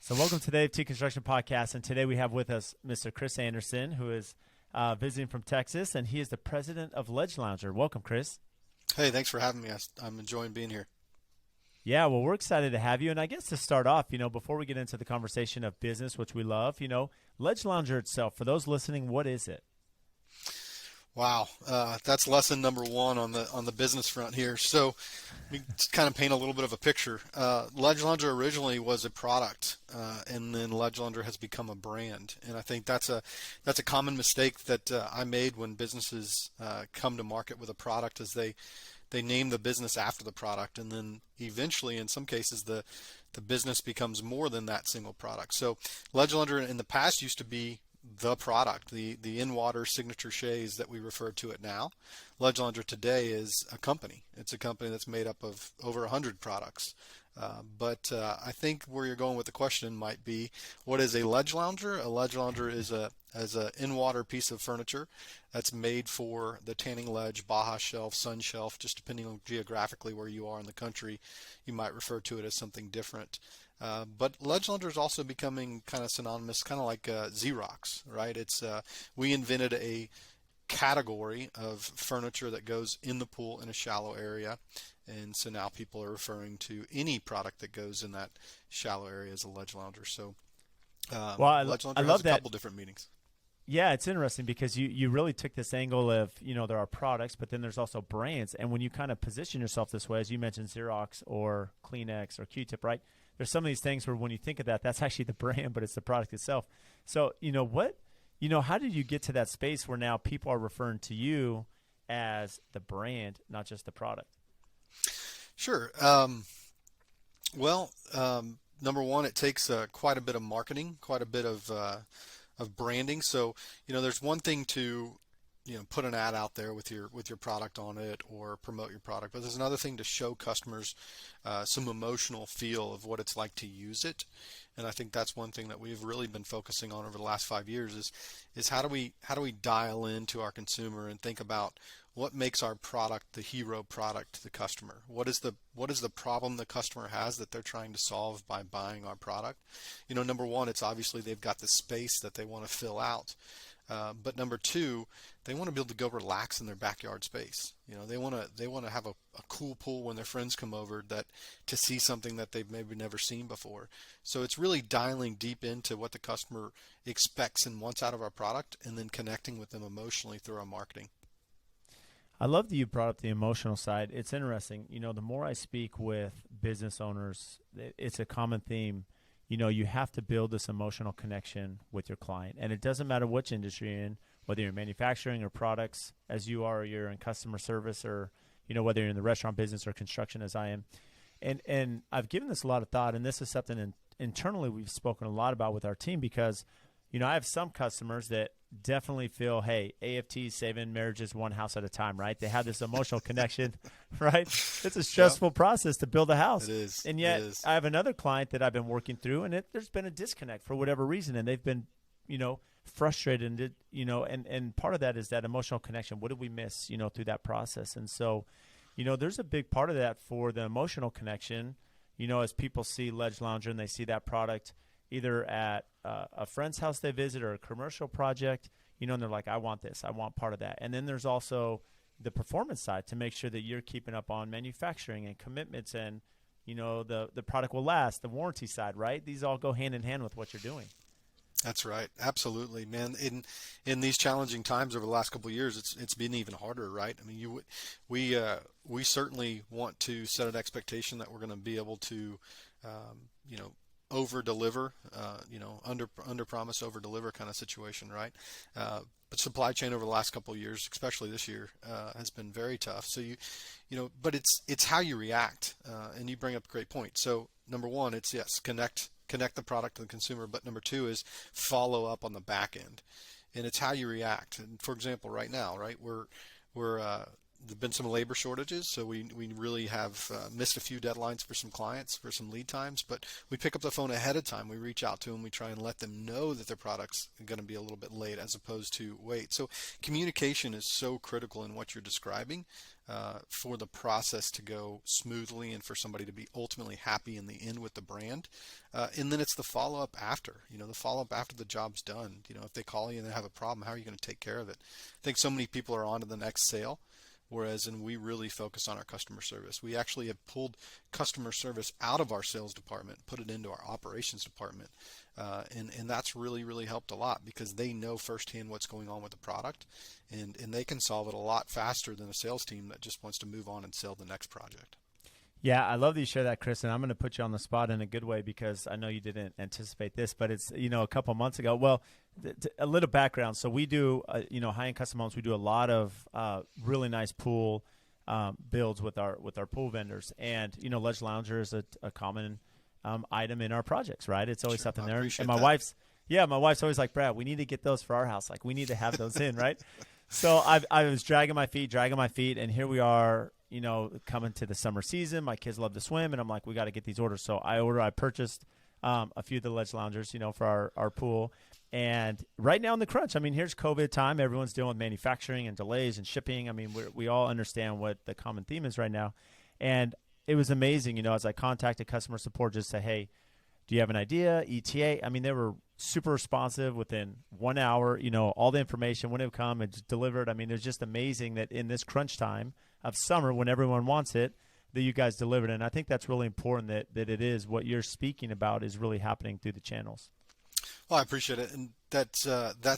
So welcome to the AFT Construction Podcast, and today we have with us Mr. Chris Anderson, who is visiting from Texas, and he is the president of Ledge Lounger. Welcome, Chris. Hey, thanks for having me. I'm enjoying being here. Yeah, well, we're excited to have you, and I guess to start off, before we get into the conversation of business, which we love, Ledge Lounger itself, for those listening, what is it? Wow, that's lesson number one on the business front here. So, we kind of paint a little bit of a picture. Ledge Lounger originally was a product, and then Ledge Lounger has become a brand. And I think that's a common mistake that I made when businesses come to market with a product, is they name the business after the product, and then eventually, in some cases, the business becomes more than that single product. So, Ledge Lounger in the past used to be the product, the in-water signature chaise that we refer to it now. Ledge Lounger today is a company. It's a company that's made up of over 100 products. But I think where you're going with the question might be, what is a ledge lounger? A ledge lounger is a in-water piece of furniture that's made for the tanning ledge, Baja shelf, sun shelf. Just depending on geographically where you are in the country, you might refer to it as something different. But ledge lounger is also becoming kind of synonymous, kind of like Xerox, right? We invented a category of furniture that goes in the pool in a shallow area, and so now people are referring to any product that goes in that shallow area as a ledge lounger. So Well, ledge I lounger has love a that. couple different meanings. Yeah, it's interesting because you really took this angle of, there are products, but then there's also brands. And when you kind of position yourself this way, as you mentioned, Xerox or Kleenex or Q-tip, right? There's some of these things where when you think of that, that's actually the brand, but it's the product itself. So, how did you get to that space where now people are referring to you as the brand, not just the product? Sure. Number one, it takes quite a bit of marketing, quite a bit of branding. So, there's one thing to, put an ad out there with your product on it or promote your product, but there's another thing to show customers some emotional feel of what it's like to use it. And I think that's one thing that we've really been focusing on over the last 5 years is how do we dial into our consumer and think about what makes our product the hero product to the customer? What is the problem the customer has that they're trying to solve by buying our product? Number one, it's obviously they've got the space that they want to fill out. But number two, they want to be able to go relax in their backyard space. They want to have a cool pool when their friends come over to see something that they've maybe never seen before. So it's really dialing deep into what the customer expects and wants out of our product, and then connecting with them emotionally through our marketing. I love that you brought up the emotional side. It's interesting. The more I speak with business owners, it's a common theme. You have to build this emotional connection with your client. And it doesn't matter which industry you're in, whether you're in manufacturing or products, as you are, or you're in customer service, or, whether you're in the restaurant business or construction, as I am. And I've given this a lot of thought, and this is something internally we've spoken a lot about with our team because, I have some customers that definitely feel, hey, AFT is saving marriages one house at a time, right? They have this emotional connection, right? It's a stressful process to build a house. It is. And yet It is. I have another client that I've been working through, and there's been a disconnect for whatever reason, and they've been, frustrated, and part of that is that emotional connection. What did we miss, through that process? And so, there's a big part of that for the emotional connection, as people see Ledge Lounger and they see that product either at a friend's house they visit or a commercial project, and they're like, I want this. I want part of that. And then there's also the performance side to make sure that you're keeping up on manufacturing and commitments and, the product will last, the warranty side, right? These all go hand in hand with what you're doing. That's right. Absolutely, man. In these challenging times over the last couple of years, it's been even harder, right? I mean, we certainly want to set an expectation that we're going to be able to, over deliver, under promise, over deliver kind of situation, right? But supply chain over the last couple of years, especially this year, has been very tough. So but it's how you react, and you bring up a great point. So number one, it's yes, connect the product to the consumer, but number two is follow up on the back end, and it's how you react. And for example, right now, right, we're there've been some labor shortages, so we really have missed a few deadlines for some clients for some lead times. But we pick up the phone ahead of time. We reach out to them. We try and let them know that their product's going to be a little bit late, as opposed to wait. So communication is so critical in what you're describing for the process to go smoothly and for somebody to be ultimately happy in the end with the brand. And then it's the follow-up after. The follow-up after the job's done. If they call you and they have a problem, how are you going to take care of it? I think so many people are on to the next sale. Whereas, we really focus on our customer service. We actually have pulled customer service out of our sales department, put it into our operations department. And that's really, really helped a lot, because they know firsthand what's going on with the product, and they can solve it a lot faster than a sales team that just wants to move on and sell the next project. Yeah, I love that you share that, Chris, and I'm going to put you on the spot in a good way, because I know you didn't anticipate this, but it's, a couple months ago. Well, a little background. So we do, high-end custom homes. We do a lot of really nice pool builds with our pool vendors, and Ledge Lounger is a common item in our projects, right? It's always something there. And my wife's always like, Brad, we need to get those for our house. Like, we need to have those in, right? So I was dragging my feet, and here we are. Coming to the summer season, my kids love to swim, and I'm like, we got to get these orders. So I purchased a few of the Ledge Loungers, for our pool. And right now in the crunch, here's COVID time. Everyone's dealing with manufacturing and delays and shipping. We all understand what the common theme is right now. And it was amazing, as I contacted customer support, just say, hey, do you have an idea? ETA? They were super responsive within 1 hour. All the information, when it would come, and just delivered. It was just amazing that in this crunch time of summer, when everyone wants it, that you guys delivered. And I think that's really important, that it is what you're speaking about is really happening through the channels. Well, I appreciate it, and that's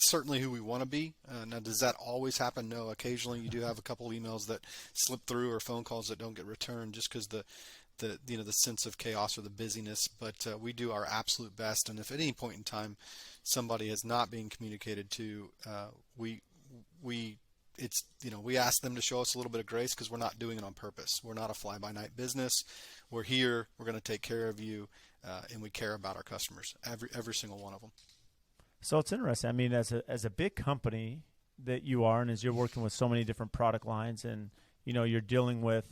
certainly who we want to be. Now, does that always happen? No. Occasionally, you do have a couple emails that slip through, or phone calls that don't get returned, just because the sense of chaos or the busyness. But we do our absolute best, and if at any point in time somebody is not being communicated to, we ask them to show us a little bit of grace, because we're not doing it on purpose. We're not a fly-by-night business. We're here. We're going to take care of you, and we care about our customers, every single one of them. So it's interesting. As a big company that you are, and as you're working with so many different product lines, and you're dealing with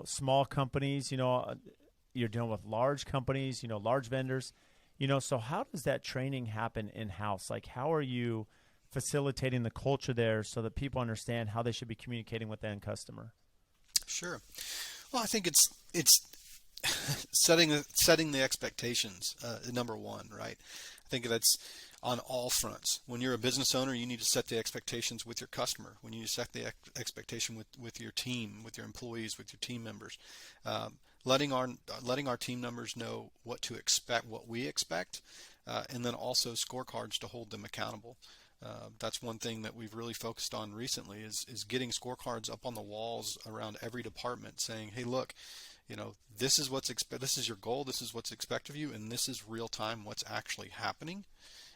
small companies, you're dealing with large companies, large vendors, so how does that training happen in-house? Like, how are you facilitating the culture there so that people understand how they should be communicating with the end customer? Sure. Well, I think it's setting the expectations, number one, right? I think that's on all fronts. When you're a business owner, you need to set the expectations with your customer. When you set the expectation with your team, with your employees, with your team members, letting our team members know what to expect, what we expect, and then also scorecards to hold them accountable. That's one thing that we've really focused on recently is getting scorecards up on the walls around every department, saying, hey, look, this is this is your goal, this is what's expected of you, and this is real time what's actually happening,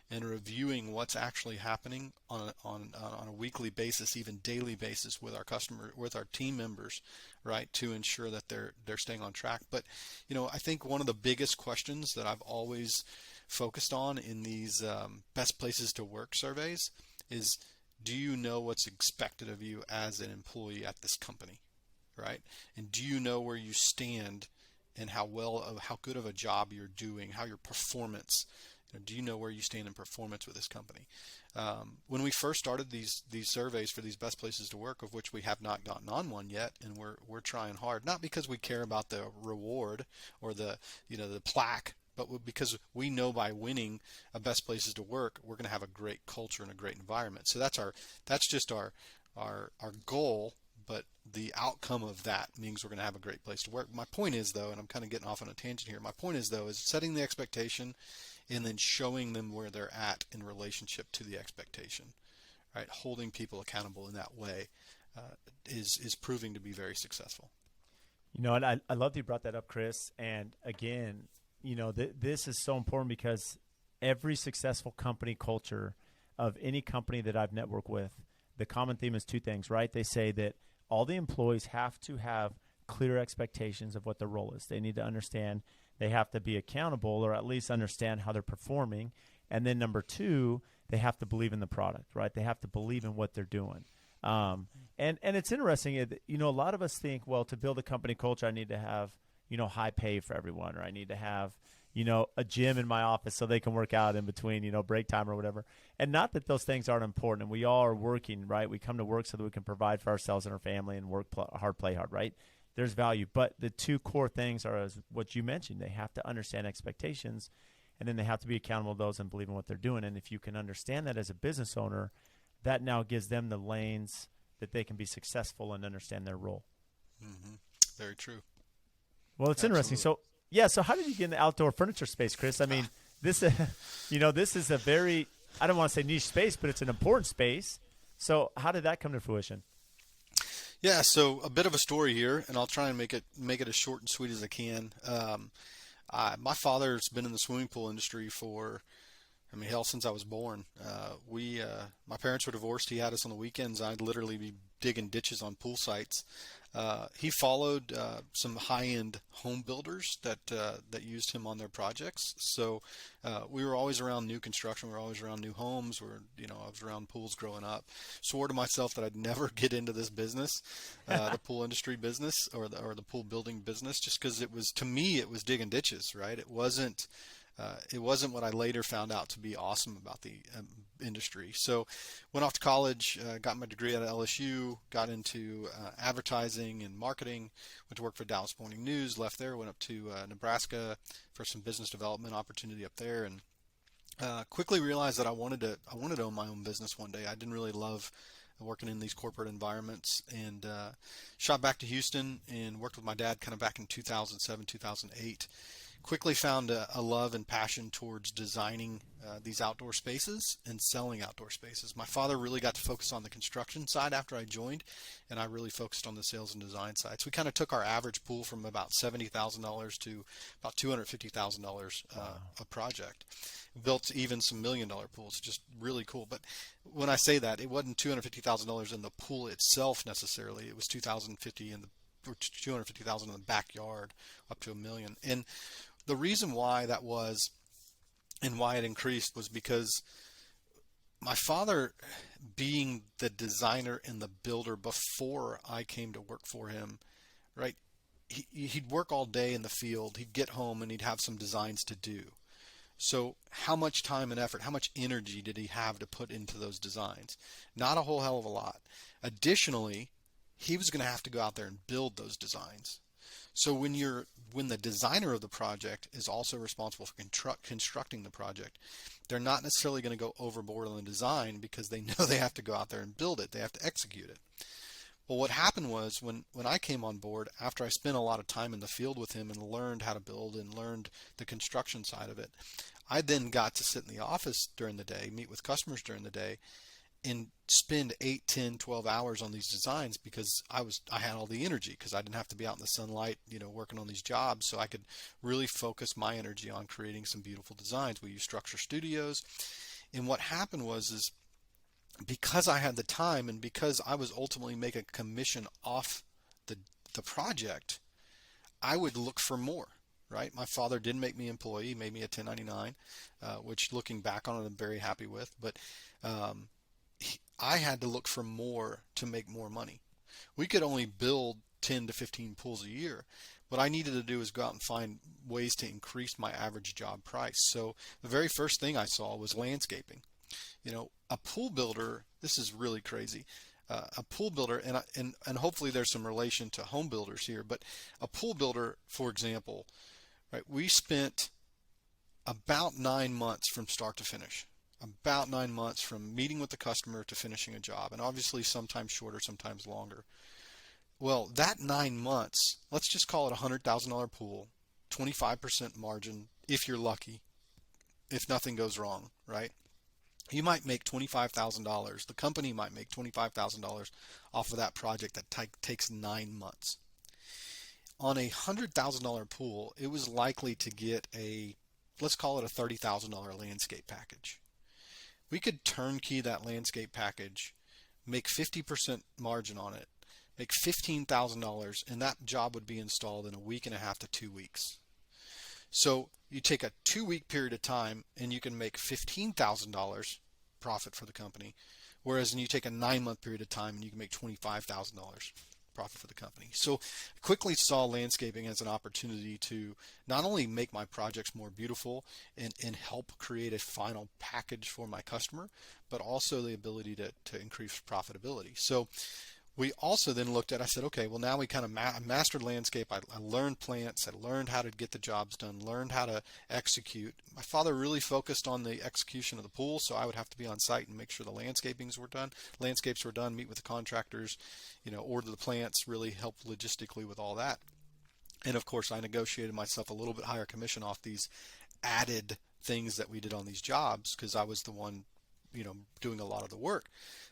and reviewing what's actually happening on a weekly basis, even daily basis, with our team members, right, to ensure that they're staying on track. But I think one of the biggest questions that I've always focused on in these best places to work surveys is, do you know what's expected of you as an employee at this company, right? And do you know where you stand and how good of a job you're doing, how your performance, do you know where you stand in performance with this company? When we first started these surveys for these best places to work, of which we have not gotten on one yet, and we're trying hard, not because we care about the reward or the plaque, but because we know by winning a best places to work, we're going to have a great culture and a great environment. So that's just our goal, but the outcome of that means we're going to have a great place to work. My point is, though, and I'm kind of getting off on a tangent here, my point is, though, is setting the expectation and then showing them where they're at in relationship to the expectation, right? Holding people accountable in that way is proving to be very successful. And I love that you brought that up, Chris. And again, this is so important, because every successful company culture of any company that I've networked with, the common theme is two things, right? They say that all the employees have to have clear expectations of what their role is. They need to understand, they have to be accountable, or at least understand how they're performing. And then number two, they have to believe in the product, right? They have to believe in what they're doing. And it's interesting. A lot of us think, well, to build a company culture, I need to have high pay for everyone, or I need to have a gym in my office so they can work out in between break time or whatever. And not that those things aren't important. And we all are working, right? We come to work so that we can provide for ourselves and our family, and work hard, play hard, right? There's value, but the two core things are, as what you mentioned. They have to understand expectations, and then they have to be accountable to those and believe in what they're doing. And if you can understand that as a business owner, that now gives them the lanes that they can be successful and understand their role. Mm-hmm. Very true. Well, it's Absolutely. interesting. So, yeah. So, how did you get in the outdoor furniture space, Chris? I mean, this, this is a very, I don't want to say niche space, but it's an important space. So, how did that come to fruition? Yeah, so a bit of a story here, and I'll try and make it as short and sweet as I can. My father's been in the swimming pool industry for, I mean, hell, since I was born. My parents were divorced. He had us on the weekends. I'd literally be digging ditches on pool sites. He followed some high-end home builders that used him on their projects. So we were always around new construction. We were always around new homes. I was around pools growing up. Swore to myself that I'd never get into this business, the pool industry business, or the pool building business, just because to me it was digging ditches, right? It wasn't what I later found out to be awesome about the industry. So went off to college, got my degree at LSU, got into advertising and marketing, went to work for Dallas Morning News, left there, went up to Nebraska for some business development opportunity up there, and quickly realized that I wanted to own my own business one day. I didn't really love working in these corporate environments, and shot back to Houston and worked with my dad kind of back in 2007, 2008. Quickly found a love and passion towards designing these outdoor spaces and selling outdoor spaces. My father really got to focus on the construction side after I joined, and I really focused on the sales and design side. So we kind of took our average pool from about $70,000 to about $250,000 a project. Built even some $1 million pools, just really cool. But when I say that, it wasn't $250,000 in the pool itself necessarily. It was $250,000 in the backyard, up to $1 million. And the reason why that was, and why it increased, was because my father, being the designer and the builder before I came to work for him, right? He'd work all day in the field. He'd get home and he'd have some designs to do. So how much time and effort, how much energy did he have to put into those designs? Not a whole hell of a lot. Additionally, he was going to have to go out there and build those designs. So when the designer of the project is also responsible for constructing the project, they're not necessarily going to go overboard on the design because they know they have to go out there and build it. They have to execute it. Well, what happened was when I came on board, after I spent a lot of time in the field with him and learned how to build and learned the construction side of it, I then got to sit in the office during the day, meet with customers during the day, and spend 8, 10, 12 hours on these designs because I had all the energy because I didn't have to be out in the sunlight, working on these jobs. So I could really focus my energy on creating some beautiful designs. We use Structure Studios. And what happened was because I had the time and because I was ultimately making a commission off the project, I would look for more. Right? My father didn't make me an employee, made me a 1099, which looking back on it, I'm very happy with. But I had to look for more to make more money. We could only build 10 to 15 pools a year. What I needed to do is go out and find ways to increase my average job price. So the very first thing I saw was landscaping. A pool builder, this is really crazy. A pool builder, and hopefully there's some relation to home builders here, but a pool builder, for example, right? We spent about 9 months from start to finish. About 9 months from meeting with the customer to finishing a job, and obviously sometimes shorter, sometimes longer. Well, that 9 months, let's just call it a $100,000 pool, 25% margin if you're lucky, if nothing goes wrong, right? You might make $25,000. The company might make $25,000 off of that project that takes 9 months. On a $100,000 pool, it was likely to get let's call it a $30,000 landscape package. We could turnkey that landscape package, make 50% margin on it, make $15,000, and that job would be installed in a week and a half to 2 weeks. So you take a 2-week period of time and you can make $15,000 profit for the company. Whereas when you take a 9-month period of time and you can make $25,000 profit for the company. So I quickly saw landscaping as an opportunity to not only make my projects more beautiful and help create a final package for my customer, but also the ability to increase profitability. So we also then looked at, I said, okay, well, now we kind of mastered landscape. I learned plants. I learned how to get the jobs done, learned how to execute. My father really focused on the execution of the pool, so I would have to be on site and make sure the landscapes were done, meet with the contractors, order the plants, really help logistically with all that. And of course, I negotiated myself a little bit higher commission off these added things that we did on these jobs because I was the one, doing a lot of the work.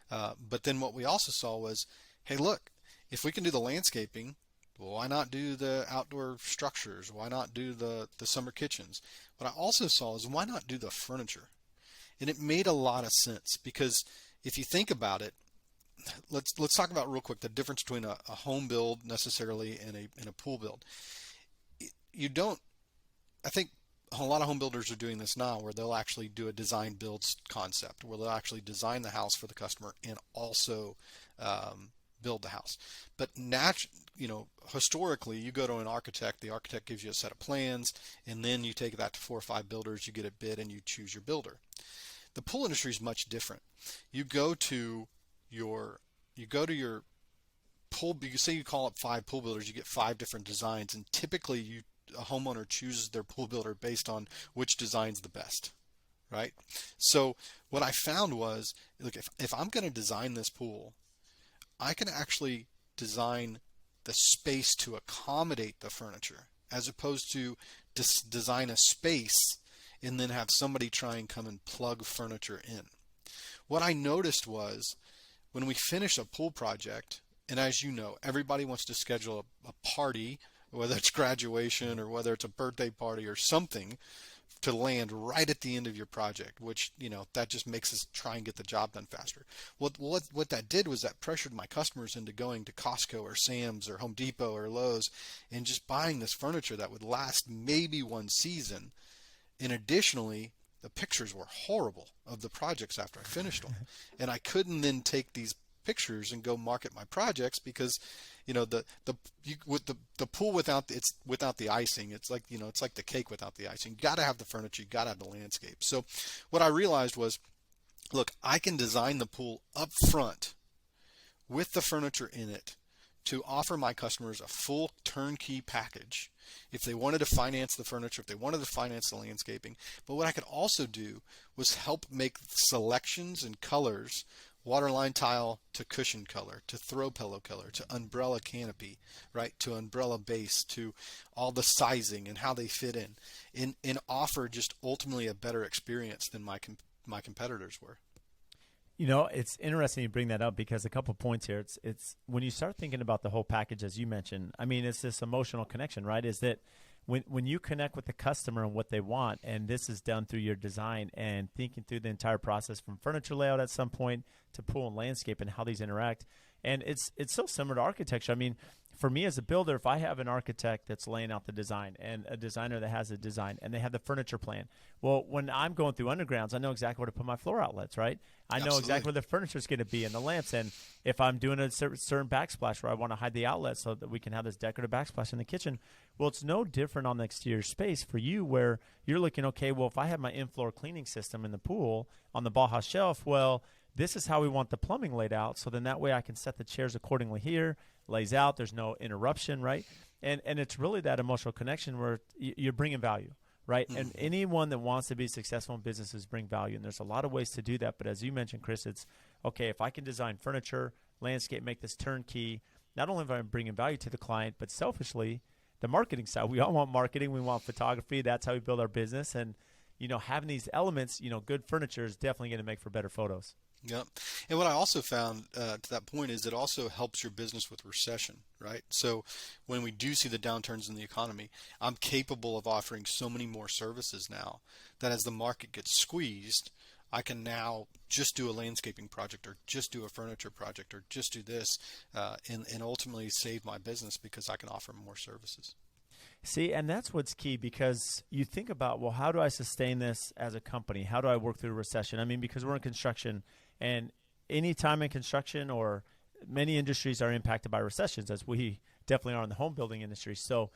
But then what we also saw was, hey, look, if we can do the landscaping, well, why not do the outdoor structures? Why not do the summer kitchens? What I also saw is, why not do the furniture? And it made a lot of sense because if you think about it, let's talk about real quick the difference between a home build necessarily and a pool build. I think a lot of home builders are doing this now where they'll actually do a design builds concept where they'll actually design the house for the customer and also build the house. But historically, you go to an architect, the architect gives you a set of plans, and then you take that to 4 or 5 builders, you get a bid, and you choose your builder. The pool industry is much different. You go to your pool, you say you call up 5 pool builders, you get 5 different designs, and typically a homeowner chooses their pool builder based on which design's the best, right? So what I found was, look, if I'm going to design this pool, I can actually design the space to accommodate the furniture as opposed to design a space and then have somebody try and come and plug furniture in. What I noticed was when we finish a pool project, and as you know, everybody wants to schedule a party, whether it's graduation or whether it's a birthday party or something, to land right at the end of your project, which, that just makes us try and get the job done faster. What that did was that pressured my customers into going to Costco or Sam's or Home Depot or Lowe's and just buying this furniture that would last maybe one season. And additionally, the pictures were horrible of the projects after I finished them. And I couldn't then take these pictures and go market my projects because with the pool without the icing, it's like the cake without the icing. You got to have the furniture, you got to have the landscape. So what I realized was, look, I can design the pool up front with the furniture in it to offer my customers a full turnkey package if they wanted to finance the furniture, if they wanted to finance the landscaping. But what I could also do was help make selections and colors, waterline tile to cushion color, to throw pillow color, to umbrella canopy, right, to umbrella base, to all the sizing and how they fit in, and offer just ultimately a better experience than my competitors were. It's interesting you bring that up because a couple points here. It's when you start thinking about the whole package, as you mentioned, I mean, it's this emotional connection, right? Is that when you connect with the customer and what they want, and this is done through your design and thinking through the entire process from furniture layout at some point to pool and landscape and how these interact. And it's so similar to architecture. I mean, for me as a builder, if I have an architect that's laying out the design and a designer that has a design and they have the furniture plan, well, when I'm going through undergrounds, I know exactly where to put my floor outlets, right? I know exactly where the furniture is going to be and the lamps. And if I'm doing a certain backsplash where I want to hide the outlet so that we can have this decorative backsplash in the kitchen, well, it's no different on the exterior space for you where you're looking, okay, well, if I have my in-floor cleaning system in the pool on the Baja shelf, well, this is how we want the plumbing laid out. So then that way I can set the chairs accordingly here, lays out, there's no interruption, right? And it's really that emotional connection where you're bringing value, right? Mm-hmm. And anyone that wants to be successful in businesses bring value. And there's a lot of ways to do that. But as you mentioned, Chris, it's, okay, if I can design furniture, landscape, make this turnkey, not only am I bringing value to the client, but selfishly, the marketing side. We all want marketing. We want photography. That's how we build our business. And, having these elements, good furniture is definitely going to make for better photos. Yep. And what I also found to that point is it also helps your business with recession, right? So when we do see the downturns in the economy, I'm capable of offering so many more services now that as the market gets squeezed, I can now just do a landscaping project or just do a furniture project or just do this and ultimately save my business because I can offer more services. See, and that's what's key because you think about, well, how do I sustain this as a company? How do I work through a recession? I mean, because we're in construction and any time in construction or many industries are impacted by recessions, as we definitely are in the home building industry. So,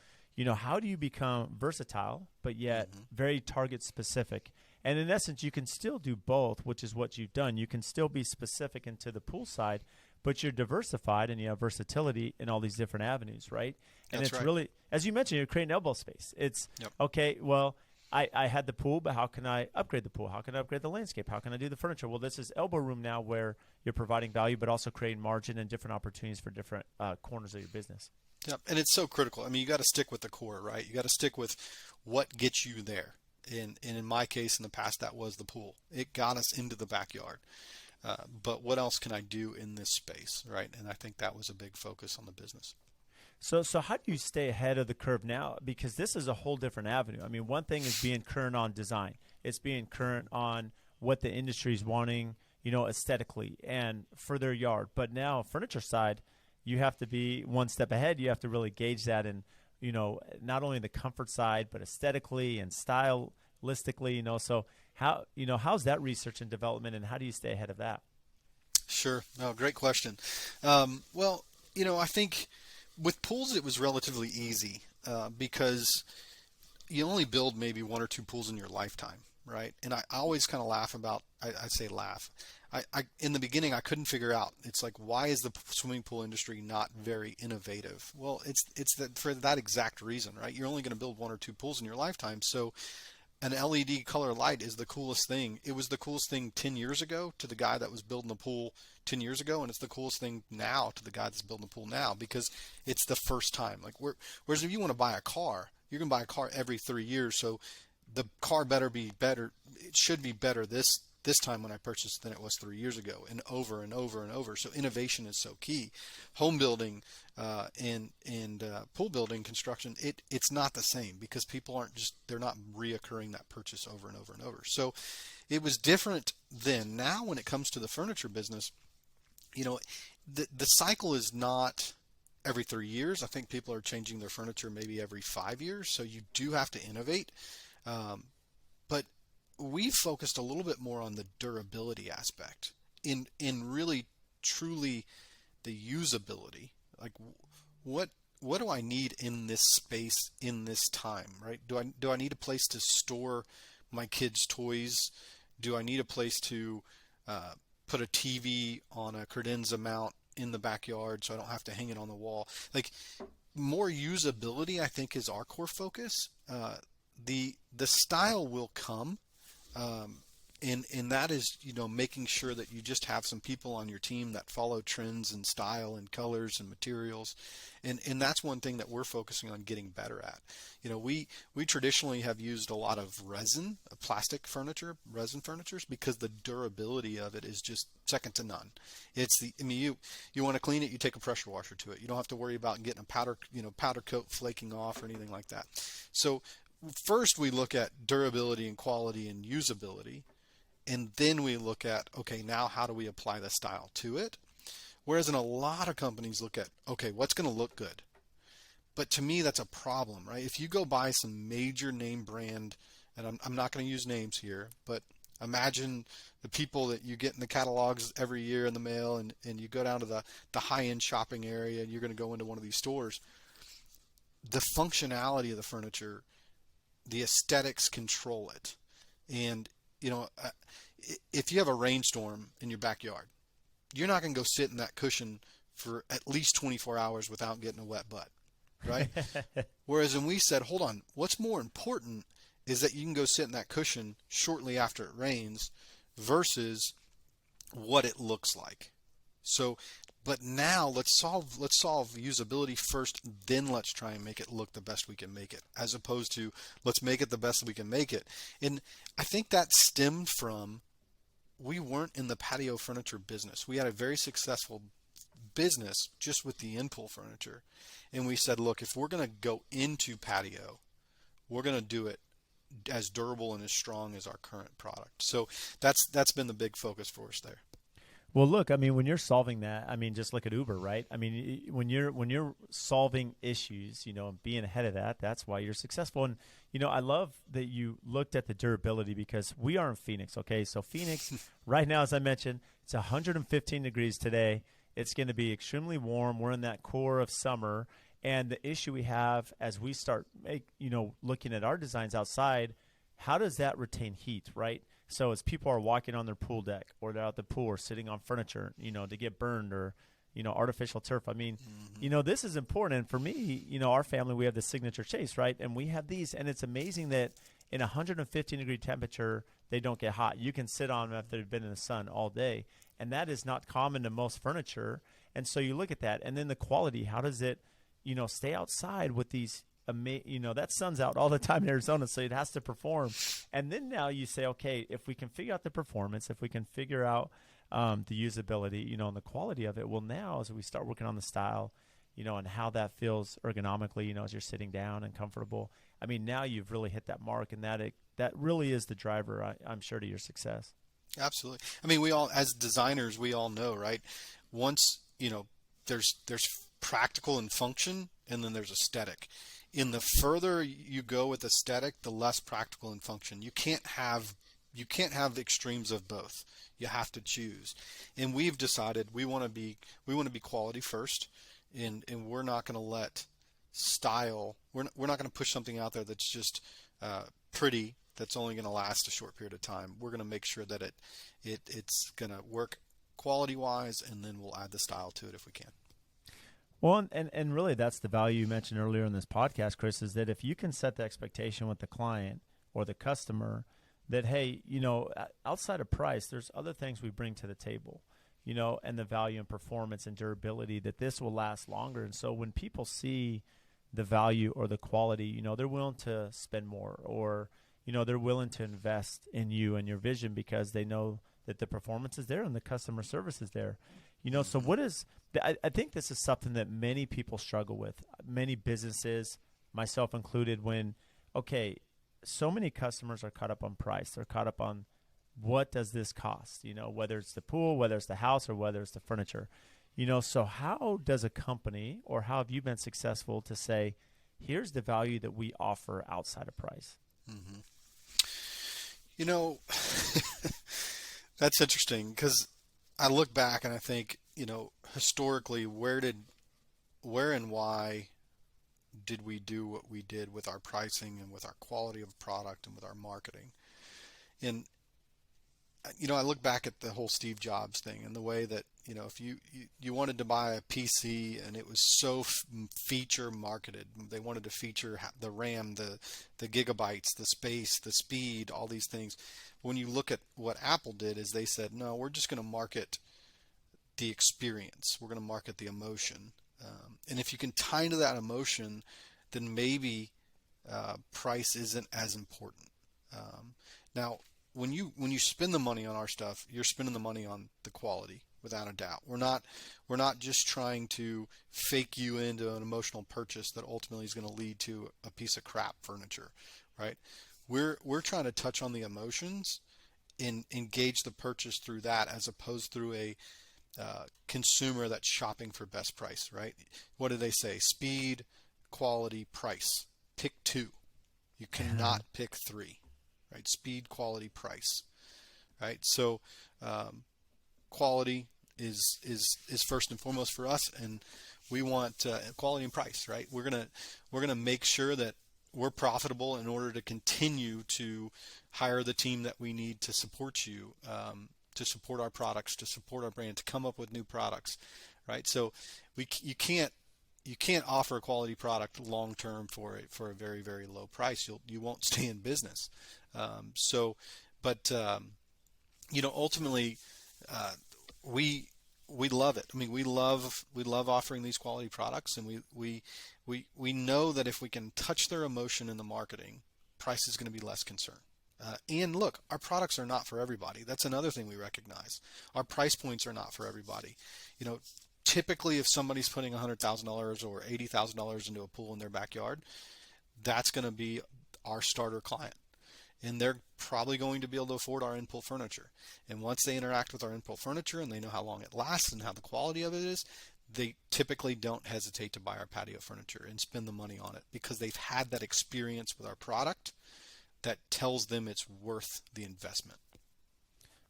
how do you become versatile, but yet very target specific? And in essence, you can still do both, which is what you've done. You can still be specific into the pool side, but you're diversified and you have versatility in all these different avenues, right? And That's it's right. really, as you mentioned, you're creating elbow space. It's, Yep. okay, well, I had the pool, but how can I upgrade the pool? How can I upgrade the landscape? How can I do the furniture? Well, this is elbow room now where you're providing value, but also creating margin and different opportunities for different corners of your business. Yep. And it's so critical. I mean, you got to stick with the core, right? You got to stick with what gets you there. And in my case, in the past, that was the pool. It got us into the backyard. But what else can I do in this space, right? And I think that was a big focus on the business. So how do you stay ahead of the curve now? Because this is a whole different avenue. I mean, one thing is being current on design. It's being current on what the industry is wanting, aesthetically and for their yard. But now, furniture side, you have to be one step ahead. You have to really gauge that in, not only the comfort side, but aesthetically and stylistically. So how's that research and development, and how do you stay ahead of that? Sure. No, great question. Well, I think with pools, it was relatively easy because you only build maybe one or two pools in your lifetime, right? And I always kind of laugh about, I say laugh. In the beginning, I couldn't figure out. It's like, why is the swimming pool industry not very innovative? Well, it's that for that exact reason, right? You're only going to build one or two pools in your lifetime. So an LED color light is the coolest thing. It was the coolest thing 10 years ago to the guy that was building the pool 10 years ago, and it's the coolest thing now to the guy that's building the pool now because it's the first time. Like, whereas if you want to buy a car, you're going to buy a car every 3 years, so the car better be better. It should be better this time when I purchased than it was 3 years ago, and over and over and over. So innovation is so key. Home building and pool building construction, it's not the same because people they're not reoccurring that purchase over and over and over. So it was different then. Now when it comes to the furniture business, the cycle is not every 3 years. I think people are changing their furniture maybe every 5 years. So you do have to innovate. But we focused a little bit more on the durability aspect in really truly the usability. Like, what do I need in this space in this time, right? Do I need a place to store my kids' toys? Do I need a place to put a TV on a credenza mount in the backyard so I don't have to hang it on the wall? Like, more usability, I think, is our core focus. The style will come. And that is, making sure that you just have some people on your team that follow trends and style and colors and materials. And that's one thing that we're focusing on getting better at. We traditionally have used a lot of resin, plastic furniture, resin furnitures, because the durability of it is just second to none. You want to clean it, you take a pressure washer to it. You don't have to worry about getting a powder coat flaking off or anything like that. So first we look at durability and quality and usability. And then we look at, okay, now how do we apply the style to it? Whereas in a lot of companies look at, okay, what's going to look good? But to me, that's a problem, right? If you go buy some major name brand, and I'm not going to use names here, but imagine the people that you get in the catalogs every year in the mail, and you go down to the high-end shopping area, and you're going to go into one of these stores. The functionality of the furniture, the aesthetics control it. And if you have a rainstorm in your backyard, you're not going to go sit in that cushion for at least 24 hours without getting a wet butt, right? Whereas when we said, hold on, what's more important is that you can go sit in that cushion shortly after it rains versus what it looks like. So, but now let's solve usability first, then let's try and make it look the best we can make it, as opposed to let's make it the best we can make it. And I think that stemmed from, we weren't in the patio furniture business. We had a very successful business just with the in-pool furniture. And we said, look, if we're going to go into patio, we're going to do it as durable and as strong as our current product. So that's been the big focus for us there. Well, look, I mean, when you're solving that, I mean, just look at Uber, right? I mean, when you're solving issues, and being ahead of that, that's why you're successful. And I love that you looked at the durability because we are in Phoenix, okay? So Phoenix, right now, as I mentioned, it's 115 degrees today. It's going to be extremely warm. We're in that core of summer, and the issue we have as we start looking at our designs outside, how does that retain heat, right? So as people are walking on their pool deck or they're out the pool or sitting on furniture, to get burned or, artificial turf. I mean, this is important. And for me, our family, we have the signature chase, right? And we have these, and it's amazing that in 115-degree temperature, they don't get hot. You can sit on them after they've been in the sun all day. And that is not common to most furniture. And so you look at that. And then the quality, how does it, stay outside with these that sun's out all the time in Arizona, so it has to perform. And then now you say, okay, if we can figure out the performance, if we can figure out the usability, and the quality of it, well, now as we start working on the style, and how that feels ergonomically, as you're sitting down and comfortable. I mean, now you've really hit that mark, and that really is the driver, I'm sure, to your success. Absolutely. I mean, we all, as designers, we all know, right? Once, there's practical and function, and then there's aesthetic. In the further you go with aesthetic, the less practical and function. You can't have the extremes of both. You have to choose. And we've decided we want to be quality first, and we're not going to let style. We're not going to push something out there that's just pretty. That's only going to last a short period of time. We're going to make sure that it's going to work quality wise, and then we'll add the style to it if we can. Well, and really that's the value you mentioned earlier in this podcast, Chris, is that if you can set the expectation with the client or the customer that, hey, outside of price, there's other things we bring to the table, and the value and performance and durability, that this will last longer. And so when people see the value or the quality, they're willing to spend more, or, they're willing to invest in you and your vision because they know that the performance is there and the customer service is there. So what is – I think this is something that many people struggle with, many businesses, myself included, when, okay, so many customers are caught up on price. They're caught up on what does this cost, whether it's the pool, whether it's the house, or whether it's the furniture. So how does a company, or how have you been successful to say, here's the value that we offer outside of price? Mm-hmm. That's interesting because I look back and I think, historically, where and why did we do what we did with our pricing and with our quality of product and with our marketing? And, I look back at the whole Steve Jobs thing and the way that, if you wanted to buy a PC and it was so feature marketed, they wanted to feature the RAM, the gigabytes, the space, the speed, all these things. When you look at what Apple did, is they said, no, we're just going to market the experience. We're going to market the emotion. And if you can tie into that emotion, then maybe price isn't as important. Now, when you spend the money on our stuff, you're spending the money on the quality, without a doubt. We're not just trying to fake you into an emotional purchase that ultimately is going to lead to a piece of crap furniture, right? We're trying to touch on the emotions and engage the purchase through that, as opposed through a consumer that's shopping for best price, right? What do they say? Speed, quality, price. Pick two. You cannot pick three, right? Speed, quality, price, right? So quality is first and foremost for us, and we want quality and price, right? We're gonna make sure that we're profitable in order to continue to hire the team that we need to support you, to support our products, to support our brand, to come up with new products, right? So you can't offer a quality product long term for a very, very low price. You won't stay in business. Ultimately, we love it. I mean, we love offering these quality products, and we know that if we can touch their emotion in the marketing, price is going to be less concern. And look, our products are not for everybody. That's another thing we recognize. Our price points are not for everybody. Typically, if somebody's putting $100,000 or $80,000 into a pool in their backyard, that's going to be our starter client. and they're probably going to be able to afford our in-pull furniture. And once they interact with our in-pull furniture and they know how long it lasts and how the quality of it is, they typically don't hesitate to buy our patio furniture and spend the money on it because they've had that experience with our product that tells them it's worth the investment.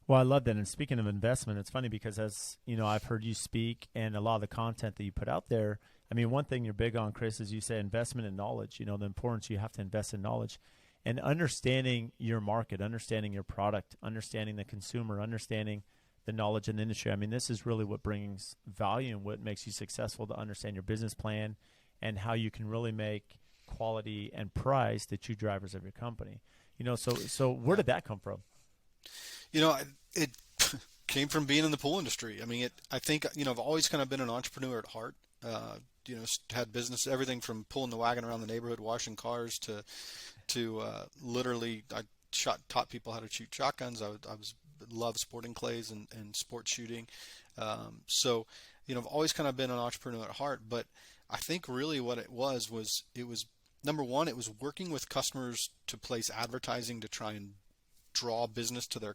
Well, I love that. And speaking of investment, it's funny because as you know, I've heard you speak and a lot of the content that you put out there. I mean, one thing you're big on, Chris, is you say investment in knowledge. You know, the importance you have to invest in knowledge and understanding your market, understanding your product, understanding the consumer, understanding the knowledge in the industry. I mean, this is really what brings value and what makes you successful, to understand your business plan and how you can really make quality and price the two drivers of your company. You know, so where did that come from? You know, it came from being in the pool industry. I mean, I think, I've always kind of been an entrepreneur at heart. Had business, everything from pulling the wagon around the neighborhood, washing cars to literally, taught people how to shoot shotguns. I was love sporting clays and sports shooting. I've always kind of been an entrepreneur at heart, but I think really what it was number one, it was working with customers to place advertising to try and draw business to their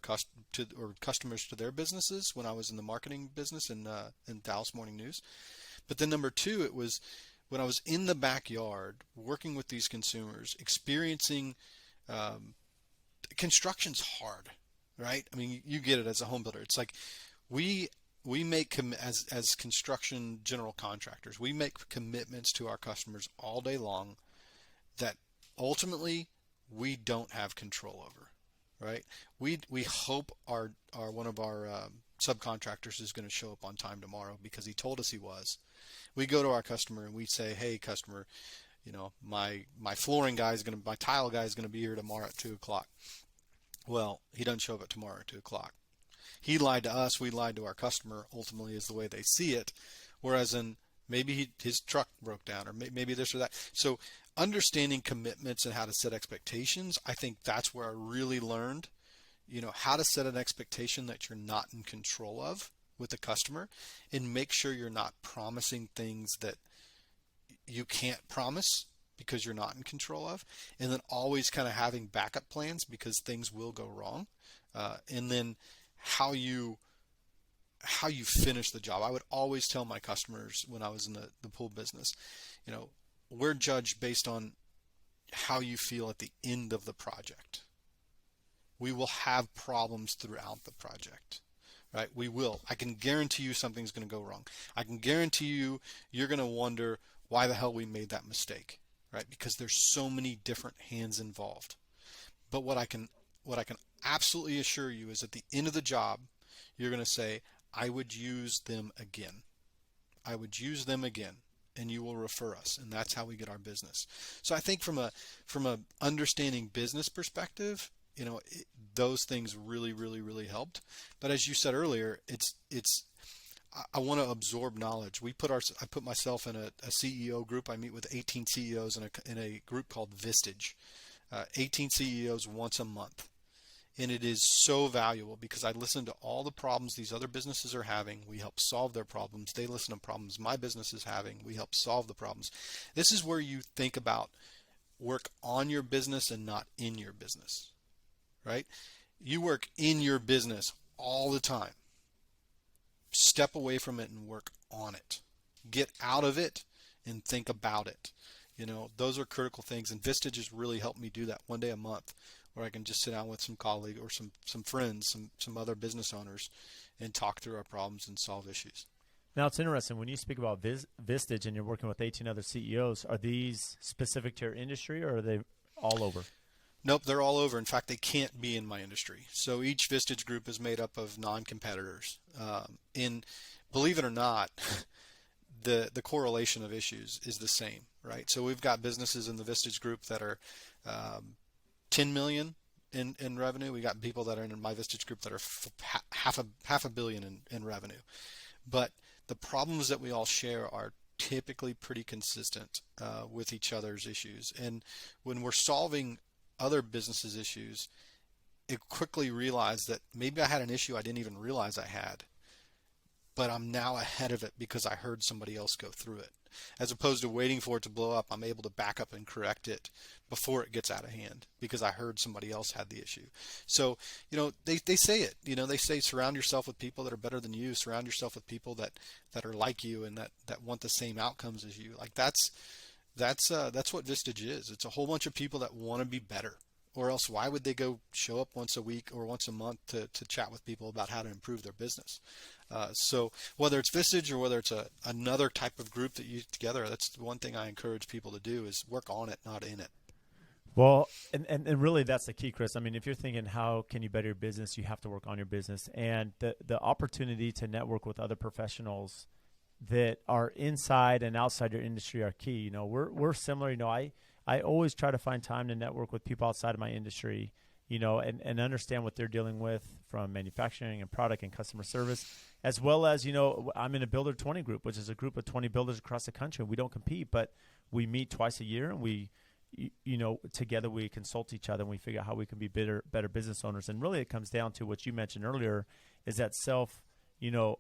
or customers to their businesses when I was in the marketing business in Dallas Morning News. But then number two, it was when I was in the backyard working with these consumers, experiencing construction's hard, right? I mean, you get it as a home builder. It's like we make as construction general contractors, we make commitments to our customers all day long that ultimately we don't have control over. Right? We hope our one of our subcontractors is going to show up on time tomorrow because he told us he was. We go to our customer and we say, "Hey, customer, my flooring guy is my tile guy is going to be here tomorrow at 2:00." Well, he doesn't show up at tomorrow at 2:00. He lied to us. We lied to our customer. Ultimately, is the way they see it. Whereas maybe his truck broke down, or maybe this or that. So understanding commitments and how to set expectations, I think that's where I really learned, how to set an expectation that you're not in control of with the customer, and make sure you're not promising things that you can't promise because you're not in control of, and then always kind of having backup plans because things will go wrong, and then how you finish the job. I would always tell my customers when I was in the pool business, we're judged based on how you feel at the end of the project. We will have problems throughout the project, right? We will. I can guarantee you something's going to go wrong. I can guarantee you're going to wonder why the hell we made that mistake, right? Because there's so many different hands involved. But what I can absolutely assure you is at the end of the job, you're going to say, I would use them again. I would use them again. And you will refer us, and that's how we get our business. So I think from a understanding business perspective, those things really, really, really helped. But as you said earlier, I want to absorb knowledge. I put myself in a CEO group. I meet with 18 CEOs in a group called Vistage. 18 CEOs once a month. And it is so valuable because I listen to all the problems these other businesses are having. We help solve their problems. They listen to problems my business is having. We help solve the problems. This is where you think about work on your business and not in your business, right? You work in your business all the time. Step away from it and work on it. Get out of it and think about it. Those are critical things. And Vistage has really helped me do that one day a month, where I can just sit down with some colleague or some friends, some other business owners, and talk through our problems and solve issues. Now, it's interesting when you speak about Vistage and you're working with 18 other CEOs. Are these specific to your industry, or are they all over? Nope, they're all over. In fact, they can't be in my industry. So each Vistage group is made up of non-competitors. And believe it or not, the correlation of issues is the same, right? So we've got businesses in the Vistage group that are 10 million in revenue. We got people that are in my Vistage group that are half a billion in revenue. But the problems that we all share are typically pretty consistent with each other's issues. And when we're solving other businesses' issues, it quickly realized that maybe I had an issue I didn't even realize I had. but I'm now ahead of it because I heard somebody else go through it. As opposed to waiting for it to blow up, I'm able to back up and correct it before it gets out of hand because I heard somebody else had the issue. So, they say it, they say surround yourself with people that are better than you, surround yourself with people that are like you and that want the same outcomes as you. Like that's what Vistage is. It's a whole bunch of people that want to be better. Or else why would they go show up once a week or once a month to chat with people about how to improve their business? So whether it's Vistage or whether it's another type of group that you together, that's the one thing I encourage people to do is work on it, not in it. Well, and really that's the key, Chris. I mean, if you're thinking how can you better your business, you have to work on your business. And the opportunity to network with other professionals that are inside and outside your industry are key. We're similar. I always try to find time to network with people outside of my industry, and understand what they're dealing with from manufacturing and product and customer service, as well as, I'm in a Builder 20 group, which is a group of 20 builders across the country. We don't compete, but we meet twice a year and we, together we consult each other and we figure out how we can be better business owners. And really it comes down to what you mentioned earlier is that self,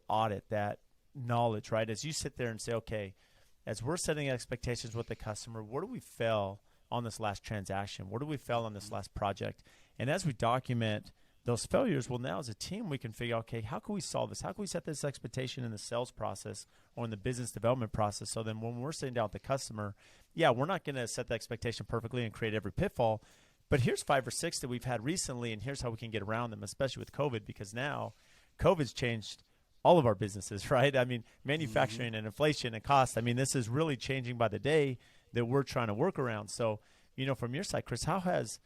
audit, that knowledge, right? As you sit there and say, okay, as we're setting expectations with the customer, where do we fail on this last transaction? Where do we fail on this last project? And as we document those failures, well, now as a team, we can figure out, okay, how can we solve this? How can we set this expectation in the sales process or in the business development process? So then when we're sitting down with the customer, yeah, we're not going to set the expectation perfectly and create every pitfall, but here's 5 or 6 that we've had recently, and here's how we can get around them, especially with COVID, because now COVID's changed all of our businesses, right? I mean, manufacturing and inflation and cost. I mean, this is really changing by the day that we're trying to work around. So, from your side, Chris, how has,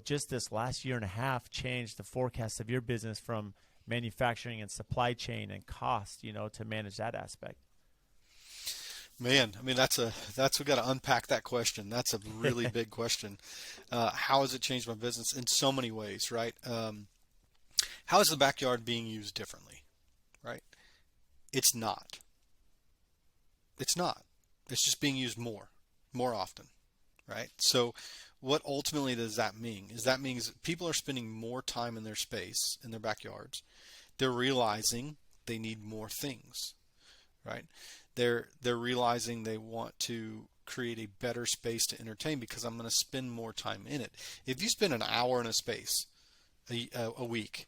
just this last year and a half changed the forecast of your business from manufacturing and supply chain and cost, to manage that aspect? Man, I mean, we got to unpack that question. That's a really big question. How has it changed my business? In so many ways, right? How is the backyard being used differently? Right? It's not. It's not. It's just being used more often, right? So what ultimately does that mean? That means people are spending more time in their space, in their backyards. They're realizing they need more things, right? They're realizing they want to create a better space to entertain because I'm going to spend more time in it. If you spend an hour in a space a week,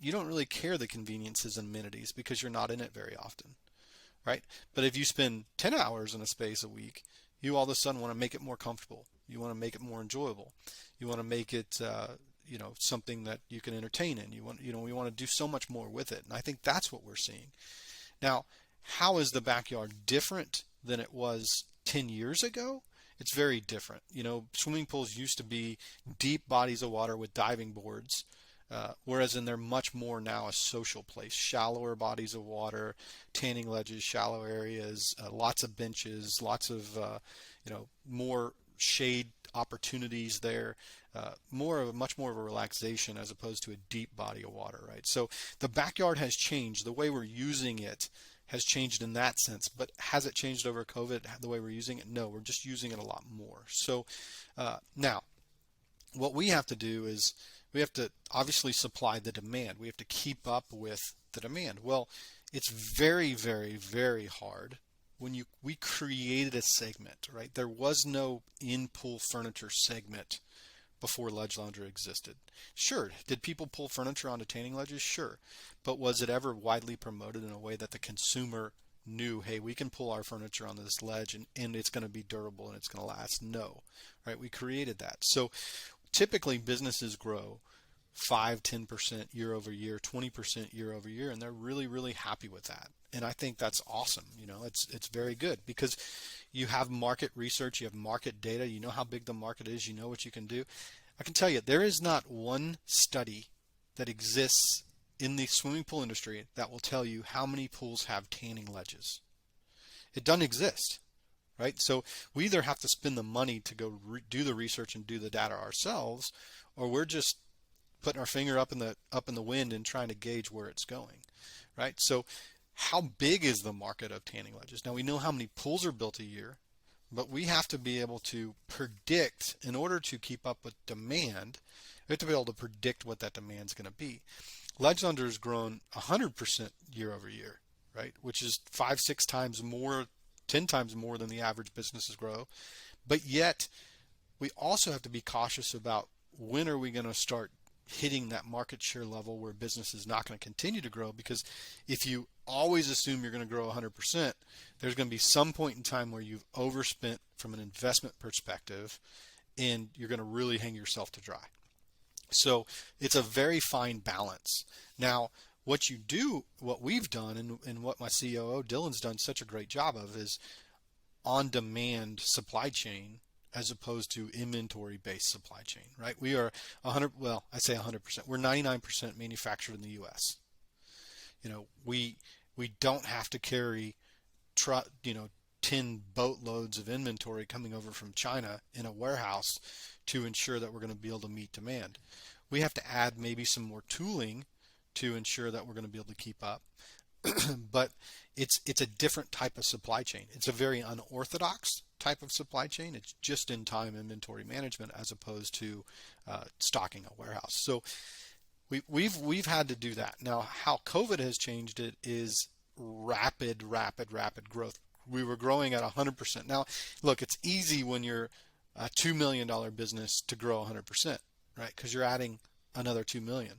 you don't really care the conveniences and amenities because you're not in it very often, right? But if you spend 10 hours in a space a week, you all of a sudden want to make it more comfortable. You want to make it more enjoyable. You want to make it, something that you can entertain in. We want to do so much more with it. And I think that's what we're seeing. Now, how is the backyard different than it was 10 years ago? It's very different. Swimming pools used to be deep bodies of water with diving boards. Whereas they're much more now a social place, shallower bodies of water, tanning ledges, shallow areas, lots of benches, lots of, more shade opportunities there, much more of a relaxation as opposed to a deep body of water, right? So the backyard has changed. The way we're using it has changed in that sense, but has it changed over COVID, the way we're using it? No, we're just using it a lot more. So now what we have to do is we have to obviously supply the demand. We have to keep up with the demand. Well, it's very, very, very hard when we created a segment, right? There was no in-pool furniture segment before Ledge Lounger existed. Sure, did people pull furniture onto tanning ledges? Sure. But was it ever widely promoted in a way that the consumer knew, hey, we can pull our furniture onto this ledge and it's going to be durable and it's going to last? No, right? We created that. So typically businesses grow 5-10% year over year, 20% year over year, and they're really, really happy with that. And I think that's awesome. It's very good because you have market research, you have market data, you know how big the market is, you know what you can do. I can tell you, there is not one study that exists in the swimming pool industry that will tell you how many pools have tanning ledges. It doesn't exist, right? So we either have to spend the money to go do the research and do the data ourselves, or we're just putting our finger up in the wind and trying to gauge where it's going, right? So how big is the market of tanning ledges? Now we know how many pools are built a year, but we have to be able to predict, in order to keep up with demand, we have to be able to predict what that demand is going to be. Ledgelander has grown 100% year over year, right? Which is 5, 6 times more, 10 times more than the average businesses grow. But yet, we also have to be cautious about when are we going to start hitting that market share level where business is not going to continue to grow, because if you always assume you're going to grow 100%, there's going to be some point in time where you've overspent from an investment perspective and you're going to really hang yourself to dry. So it's a very fine balance. Now, what you do, what we've done, and what my COO Dylan's done such a great job of, is on-demand supply chain as opposed to inventory-based supply chain, right? We are 100, well, I say 100%. We're 99% manufactured in the U.S. We don't have to carry 10 boatloads of inventory coming over from China in a warehouse to ensure that we're going to be able to meet demand. We have to add maybe some more tooling to ensure that we're going to be able to keep up. But it's a different type of supply chain. It's a very unorthodox type of supply chain. It's just-in-time inventory management as opposed to stocking a warehouse. So we've had to do that. Now, how COVID has changed it is rapid growth. We were growing at 100%. Now, look, it's easy when you're a $2 million business to grow 100%, right? Because you're adding another $2 million.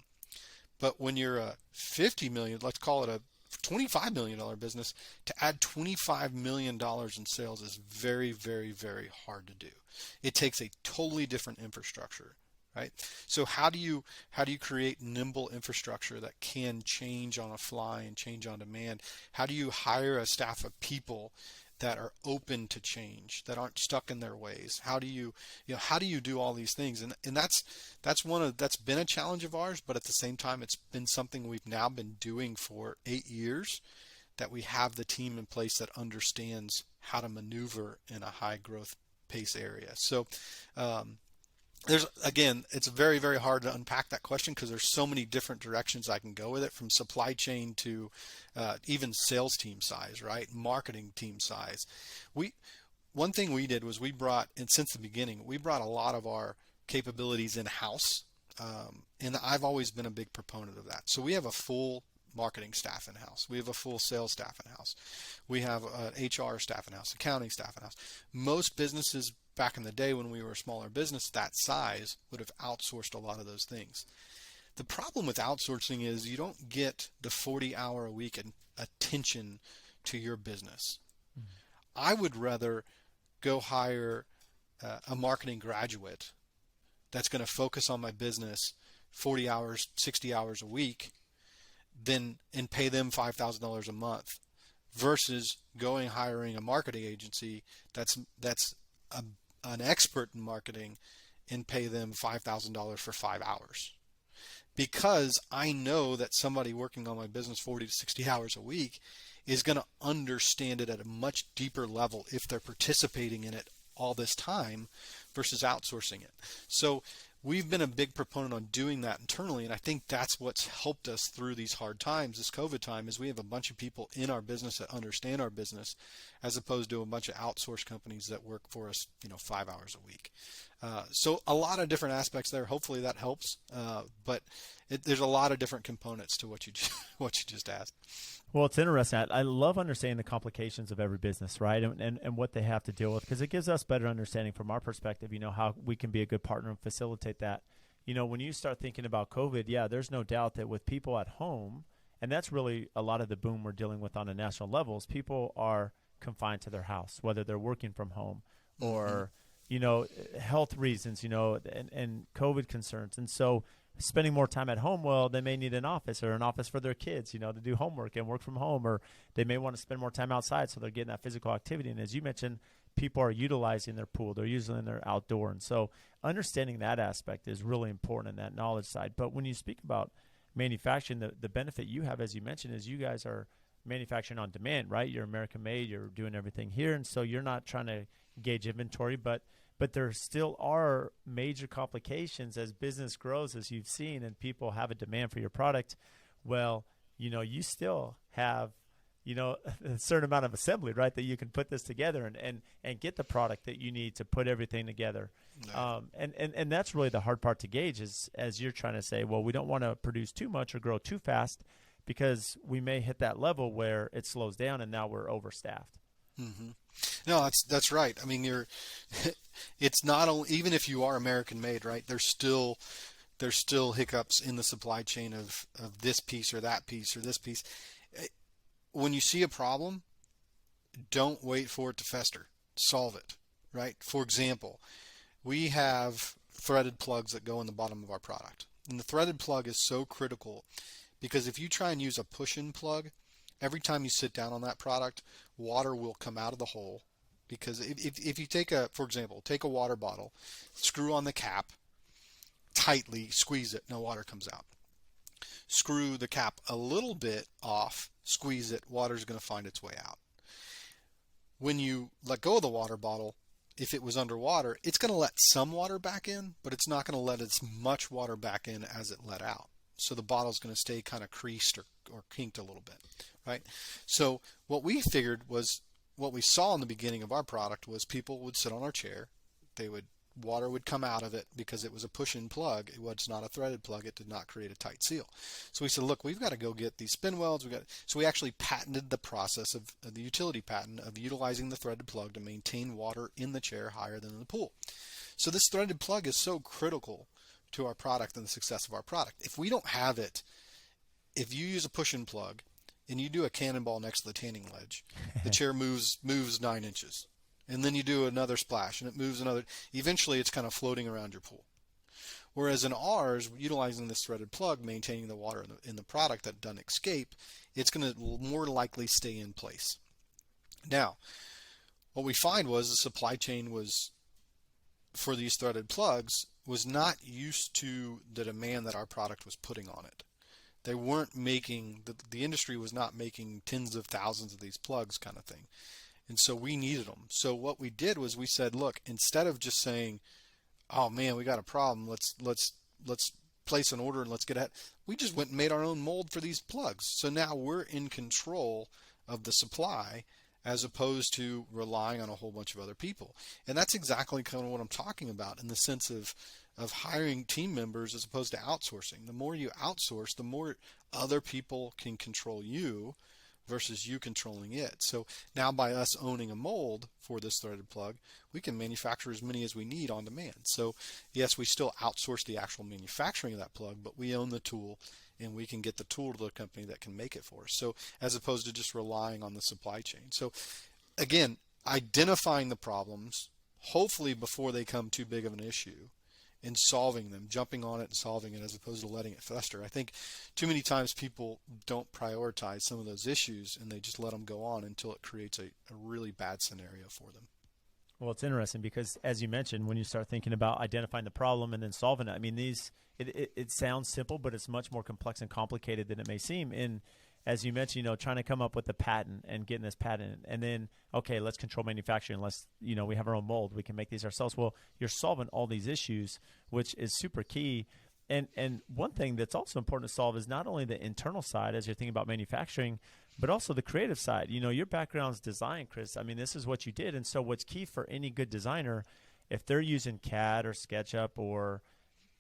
But when you're a 50 million, let's call it a $25 million business, to add $25 million in sales is very, very, very hard to do. It takes a totally different infrastructure, right? So how do you create nimble infrastructure that can change on a fly and change on demand? How do you hire a staff of people that are open to change, that aren't stuck in their ways? How do you do all these things? And that's been a challenge of ours, but at the same time, it's been something we've now been doing for 8 years, that we have the team in place that understands how to maneuver in a high growth pace area. So, it's very, very hard to unpack that question because there's so many different directions I can go with it, from supply chain to even sales team size, right? Marketing team size. One thing we did was and since the beginning, we brought a lot of our capabilities in-house. And I've always been a big proponent of that. So we have a full marketing staff in-house. We have a full sales staff in-house. We have an HR staff in-house, accounting staff in-house. Most businesses back in the day, when we were a smaller business that size, would have outsourced a lot of those things. The problem with outsourcing is you don't get the 40-hour-a-week attention to your business. Mm-hmm. I would rather go hire a marketing graduate that's going to focus on my business 40 hours, 60 hours a week, and pay them $5,000 a month, versus hiring a marketing agency that's an expert in marketing and pay them $5,000 for 5 hours. Because I know that somebody working on my business 40 to 60 hours a week is going to understand it at a much deeper level if they're participating in it all this time versus outsourcing it. So we've been a big proponent on doing that internally, and I think that's what's helped us through these hard times, this COVID time, is we have a bunch of people in our business that understand our business, as opposed to a bunch of outsourced companies that work for us, 5 hours a week. So a lot of different aspects there. Hopefully that helps, but there's a lot of different components to what you just asked. Well, it's interesting. I love understanding the complications of every business, right? And what they have to deal with, because it gives us better understanding from our perspective, how we can be a good partner and facilitate that. When you start thinking about COVID, there's no doubt that with people at home, and that's really a lot of the boom we're dealing with on a national level, is people are confined to their house, whether they're working from home or, health reasons, and COVID concerns. And so spending more time at home, well, they may need an office for their kids, to do homework and work from home, or they may want to spend more time outside, so they're getting that physical activity. And as you mentioned, people are utilizing their pool, they're using their outdoor. And so understanding that aspect is really important in that knowledge side. But when you speak about manufacturing, the benefit you have, as you mentioned, is you guys are manufacturing on demand, right? You're American made, you're doing everything here. And so you're not trying to gauge inventory, but there still are major complications as business grows, as you've seen, and people have a demand for your product. Well, you still have, a certain amount of assembly, right? That you can put this together and get the product that you need to put everything together. Right. And that's really the hard part to gauge is as you're trying to say, well, we don't want to produce too much or grow too fast because we may hit that level where it slows down and now we're overstaffed. hmm No, that's right. I mean, it's not only, even if you are American made, right? There's still hiccups in the supply chain of this piece or that piece or this piece. When you see a problem, don't wait for it to fester. Solve it, right? For example, we have threaded plugs that go in the bottom of our product. And the threaded plug is so critical because if you try and use a push-in plug, every time you sit down on that product, water will come out of the hole. Because if you for example, take a water bottle, screw on the cap, tightly squeeze it, no water comes out. Screw the cap a little bit off, squeeze it, water's going to find its way out. When you let go of the water bottle, if it was underwater, it's going to let some water back in, but it's not going to let as much water back in as it let out. So the bottle's going to stay kind of creased or kinked a little bit, right? So what we figured was what we saw in the beginning of our product was people would sit on our chair, water would come out of it because it was a push-in plug. It was not a threaded plug. It did not create a tight seal. So we said, look, we've got to go get these spin welds. So we actually patented the process of the utility patent of utilizing the threaded plug to maintain water in the chair higher than in the pool. So this threaded plug is so critical to our product and the success of our product. If we don't have it, if you use a push-in plug and you do a cannonball next to the tanning ledge, the chair moves 9 inches. And then you do another splash and it moves another. Eventually it's kind of floating around your pool. Whereas in ours, utilizing this threaded plug, maintaining the water in the product that doesn't escape, it's going to more likely stay in place. Now, what we find was the supply chain was, for these threaded plugs, was not used to the demand that our product was putting on it. They weren't making, the industry was not making tens of thousands of these plugs kind of thing. And so we needed them. So what we did was we said, look, instead of just saying, oh man, we got a problem, let's place an order and let's get it, we just went and made our own mold for these plugs. So now we're in control of the supply as opposed to relying on a whole bunch of other people. And that's exactly kind of what I'm talking about in the sense of hiring team members as opposed to outsourcing. The more you outsource, the more other people can control you versus you controlling it. So now by us owning a mold for this threaded plug, we can manufacture as many as we need on demand. So yes, we still outsource the actual manufacturing of that plug, but we own the tool and we can get the tool to the company that can make it for us. So as opposed to just relying on the supply chain. So again, identifying the problems, hopefully before they come too big of an issue, and solving them, jumping on it and solving it as opposed to letting it fester. I think too many times people don't prioritize some of those issues and they just let them go on until it creates a really bad scenario for them. Well, it's interesting because, as you mentioned, when you start thinking about identifying the problem and then solving it, I mean, it sounds simple, but it's much more complex and complicated than it may seem. And as you mentioned, trying to come up with a patent and getting this patent, and then, okay, let's control manufacturing. Let's, we have our own mold. We can make these ourselves. Well, you're solving all these issues, which is super key. And one thing that's also important to solve is not only the internal side as you're thinking about manufacturing, but also the creative side. Your background's design, Chris. I mean, this is what you did. And so what's key for any good designer, if they're using CAD or SketchUp or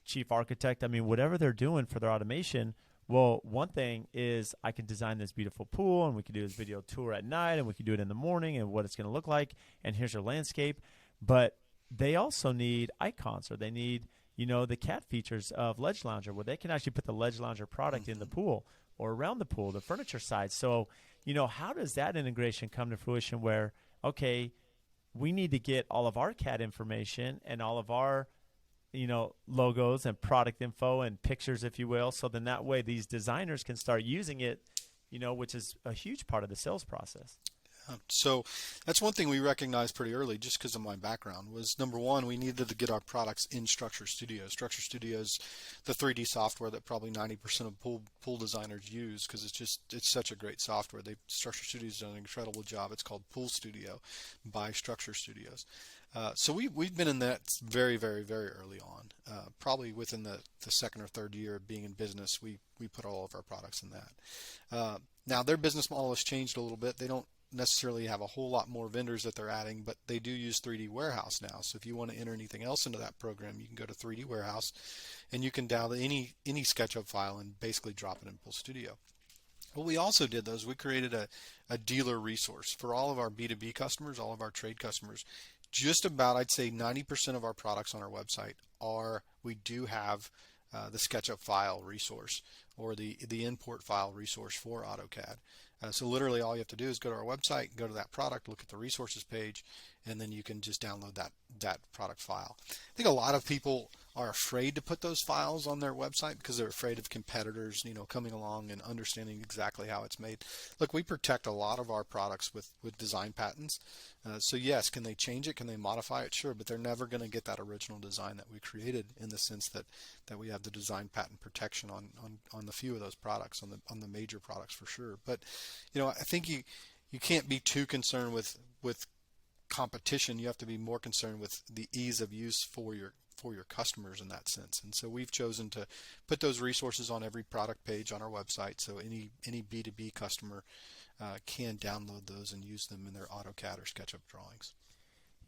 Chief Architect, I mean, whatever they're doing for their automation, well, one thing is I can design this beautiful pool and we can do this video tour at night and we can do it in the morning and what it's going to look like. And here's your landscape. But they also need icons, or they need, the CAD features of Ledge Lounger, where they can actually put the Ledge Lounger product in the pool or around the pool, the furniture side. So, how does that integration come to fruition where, okay, we need to get all of our CAD information and all of our logos and product info and pictures, if you will. So then that way these designers can start using it, which is a huge part of the sales process. So that's one thing we recognized pretty early, just because of my background, was number one, we needed to get our products in Structure Studio. Structure Studio is the 3D software that probably 90% of pool designers use because it's such a great software. Structure Studio's done an incredible job. It's called Pool Studio by Structure Studios. So we've been in that very, very, very early on. Probably within the second or third year of being in business, we put all of our products in that. Now their business model has changed a little bit. They don't necessarily have a whole lot more vendors that they're adding, but they do use 3D Warehouse now. So if you want to enter anything else into that program, you can go to 3D Warehouse and you can download any SketchUp file and basically drop it in Full Studio. What we also did, though, is we created a dealer resource for all of our B2B customers, all of our trade customers. Just about, I'd say 90% of our products on our website we do have the SketchUp file resource or the import file resource for AutoCAD. So literally all you have to do is go to our website, go to that product, look at the resources page, and then you can just download that product file. I think a lot of people are afraid to put those files on their website because they're afraid of competitors, coming along and understanding exactly how it's made. Look, we protect a lot of our products with design patents. So yes, can they change it? Can they modify it? Sure, but they're never going to get that original design that we created, in the sense that we have the design patent protection on the few of those products, on the major products for sure. But I think you can't be too concerned with competition. You have to be more concerned with the ease of use for your customers in that sense. And so we've chosen to put those resources on every product page on our website, so any B2B customer can download those and use them in their AutoCAD or SketchUp drawings.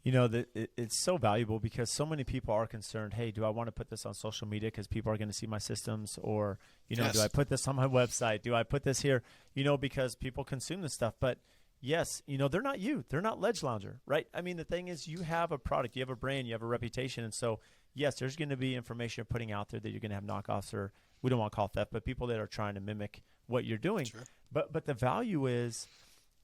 It's so valuable because so many people are concerned, hey, do I want to put this on social media because people are going to see my systems? Or, Yes. do I put this on my website? Do I put this here? Because people consume this stuff. But yes, they're not you. They're not Ledge Lounger, right? I mean, the thing is, you have a product, you have a brand, you have a reputation. And so, yes, there's going to be information you're putting out there that you're going to have knockoffs, or we don't want to call it theft, but people that are trying to mimic what you're doing. Sure. But the value is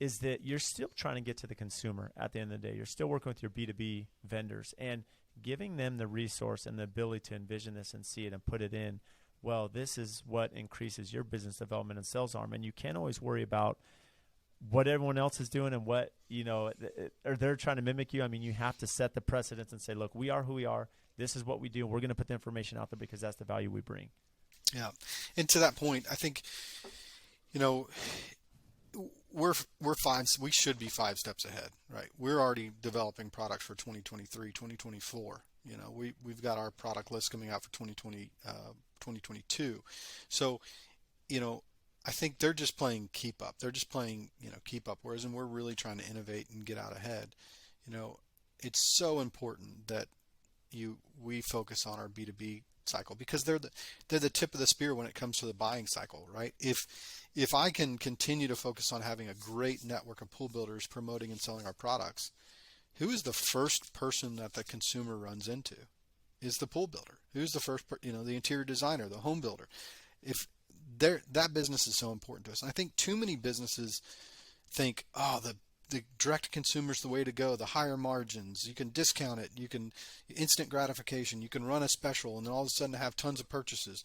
that you're still trying to get to the consumer at the end of the day. You're still working with your B2B vendors and giving them the resource and the ability to envision this and see it and put it in. Well, this is what increases your business development and sales arm. And you can't always worry about what everyone else is doing and what, or they're trying to mimic you. I mean, you have to set the precedence and say, look, we are who we are. This is what we do. We're going to put the information out there because that's the value we bring. Yeah. And to that point, I think, we should be 5 steps ahead, right? We're already developing products for 2023, 2024. We've got our product list coming out for 2020, 2022. So, I think they're just playing keep up. They're just playing, keep up. Whereas we're really trying to innovate and get out ahead. It's so important that we focus on our B2B cycle, because they're the tip of the spear when it comes to the buying cycle, right? If I can continue to focus on having a great network of pool builders promoting and selling our products, who is the first person that the consumer runs into? Is the pool builder. Who's the first, the interior designer, the home builder. If that business is so important to us. And I think too many businesses think, the direct consumer is the way to go, the higher margins, you can discount it, you can instant gratification, you can run a special, and then all of a sudden have tons of purchases.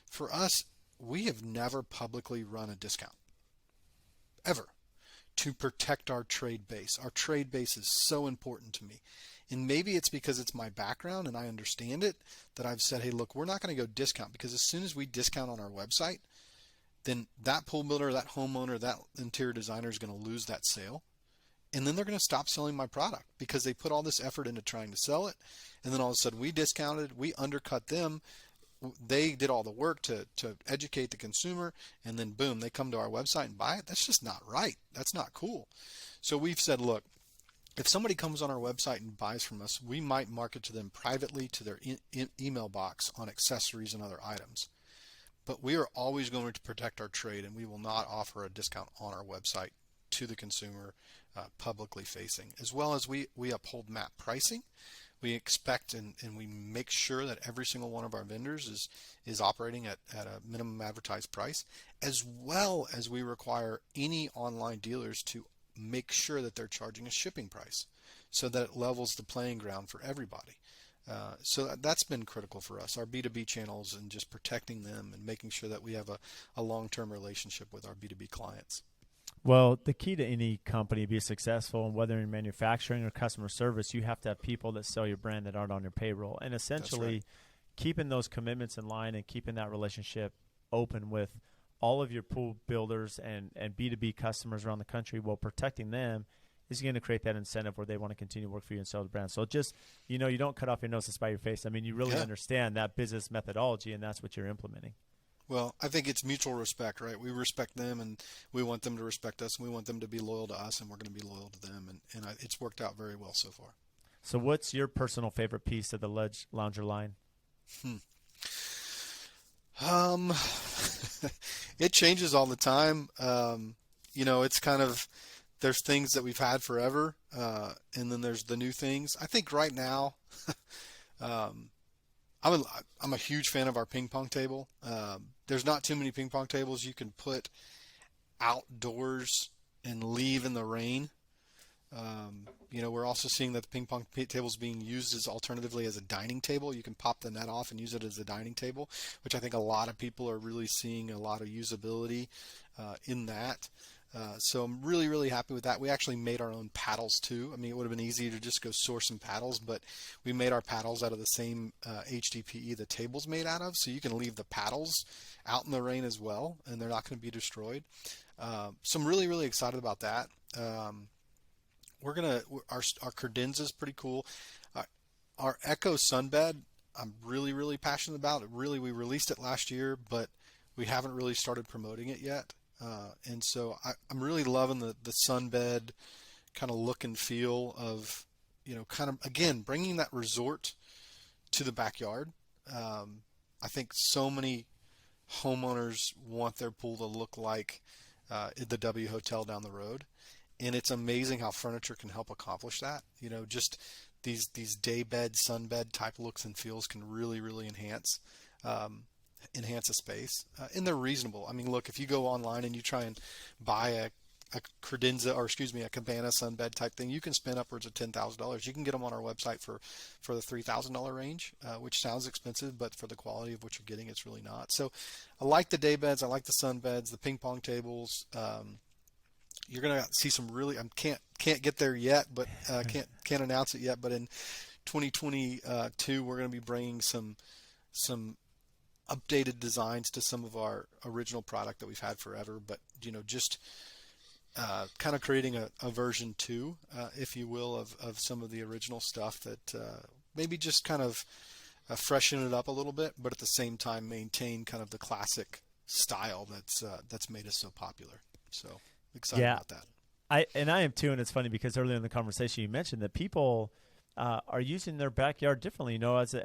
For us, we have never publicly run a discount, ever, to protect our trade base. Our trade base is so important to me. And maybe it's because it's my background and I understand it, that I've said, hey, look, we're not going to go discount, because as soon as we discount on our website, then that pool builder, that homeowner, that interior designer is going to lose that sale. And then they're going to stop selling my product because they put all this effort into trying to sell it. And then all of a sudden we discounted, we undercut them. They did all the work to educate the consumer, and then boom, they come to our website and buy it. That's just not right. That's not cool. So we've said, look, if somebody comes on our website and buys from us, we might market to them privately to their email box on accessories and other items. But we are always going to protect our trade, and we will not offer a discount on our website to the consumer, publicly facing. As well as we uphold MAP pricing. We expect and we make sure that every single one of our vendors is operating at a minimum advertised price, as well as we require any online dealers to make sure that they're charging a shipping price, so that it levels the playing ground for everybody. So that's been critical for us, our B2B channels, and just protecting them and making sure that we have a long-term relationship with our B2B clients. Well, the key to any company to be successful, and whether in manufacturing or customer service, you have to have people that sell your brand that aren't on your payroll. And essentially, right. Keeping those commitments in line and keeping that relationship open with all of your pool builders and B2B customers around the country, while protecting them is going to create that incentive where they want to continue to work for you and sell the brand. So just, you don't cut off your nose to spite your face. I mean, you really understand that business methodology, and that's what you're implementing. Well, I think it's mutual respect, right? We respect them, and we want them to respect us, and we want them to be loyal to us, and we're going to be loyal to them. And it's worked out very well so far. So what's your personal favorite piece of the Ledge Lounger line? It changes all the time. It's kind of, there's things that we've had forever, and then there's the new things. I think right now, I'm a huge fan of our ping pong table. There's not too many ping pong tables you can put outdoors and leave in the rain. We're also seeing that the ping pong table is being used as alternatively as a dining table. You can pop the net off and use it as a dining table, which I think a lot of people are really seeing a lot of usability in that. So I'm really, really happy with that. We actually made our own paddles too. I mean, it would have been easy to just go source some paddles, but we made our paddles out of the same HDPE the table's made out of. So you can leave the paddles out in the rain as well, and they're not going to be destroyed. So I'm really, really excited about that. Our credenza is pretty cool. Our Echo Sunbed, I'm really, really passionate about. We released it last year, but we haven't really started promoting it yet. And so I'm really loving the sunbed kind of look and feel of, kind of, again, bringing that resort to the backyard. I think so many homeowners want their pool to look like the W Hotel down the road. And it's amazing how furniture can help accomplish that. Just these daybed, sunbed type looks and feels can really, really enhance a space. And they're reasonable. I mean, look, if you go online and you try and buy a credenza, or excuse me, a cabana sunbed type thing, you can spend upwards of $10,000. You can get them on our website for the $3,000 range, which sounds expensive, but for the quality of what you're getting, it's really not. So I like the daybeds. I like the sunbeds, the ping pong tables. You're gonna see some really. I can't get there yet, but can't announce it yet. But in 2022, we're gonna be bringing some updated designs to some of our original product that we've had forever. But just kind of creating a version 2, if you will, of some of the original stuff that maybe just kind of freshen it up a little bit, but at the same time maintain kind of the classic style that's made us so popular. So. Excited about that. I am too, and it's funny because earlier in the conversation you mentioned that people are using their backyard differently. As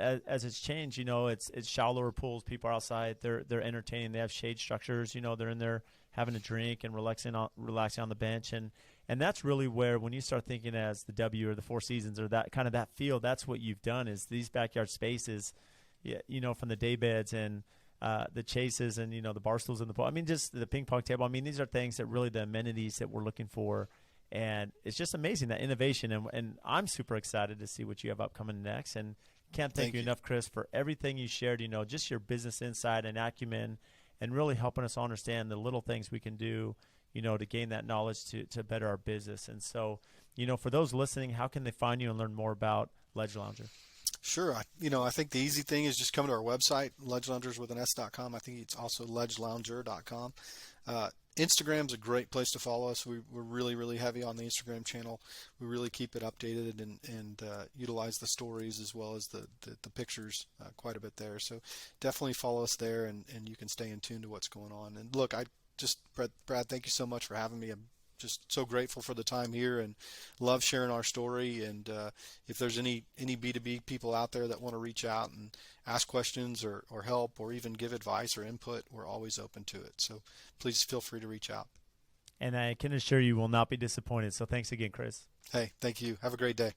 it's changed, it's shallower pools. People are outside. They're entertaining. They have shade structures. They're in there having a drink and relaxing on the bench, and that's really where, when you start thinking as the W or the Four Seasons or that kind of that feel, that's what you've done is these backyard spaces. From the day beds and the chases and, the bar stools in the pool. I mean, just the ping pong table. I mean, these are things that really the amenities that we're looking for. And it's just amazing, that innovation. And I'm super excited to see what you have upcoming next. And can't thank you enough, Chris, for everything you shared, just your business insight and acumen, and really helping us understand the little things we can do, to gain that knowledge to better our business. And so, for those listening, how can they find you and learn more about Ledge Lounger? Sure. I think the easy thing is just come to our website, ledgeloungers.com. I think it's also ledgelounger.com. Instagram's a great place to follow us. We're really, really heavy on the Instagram channel. We really keep it updated and utilize the stories as well as the pictures quite a bit there. So definitely follow us there, and you can stay in tune to what's going on. And look, Brad, thank you so much for having me. I'm just so grateful for the time here and love sharing our story. And if there's any B2B people out there that want to reach out and ask questions or help or even give advice or input, we're always open to it. So please feel free to reach out. And I can assure you will not be disappointed. So thanks again, Chris. Hey, thank you. Have a great day.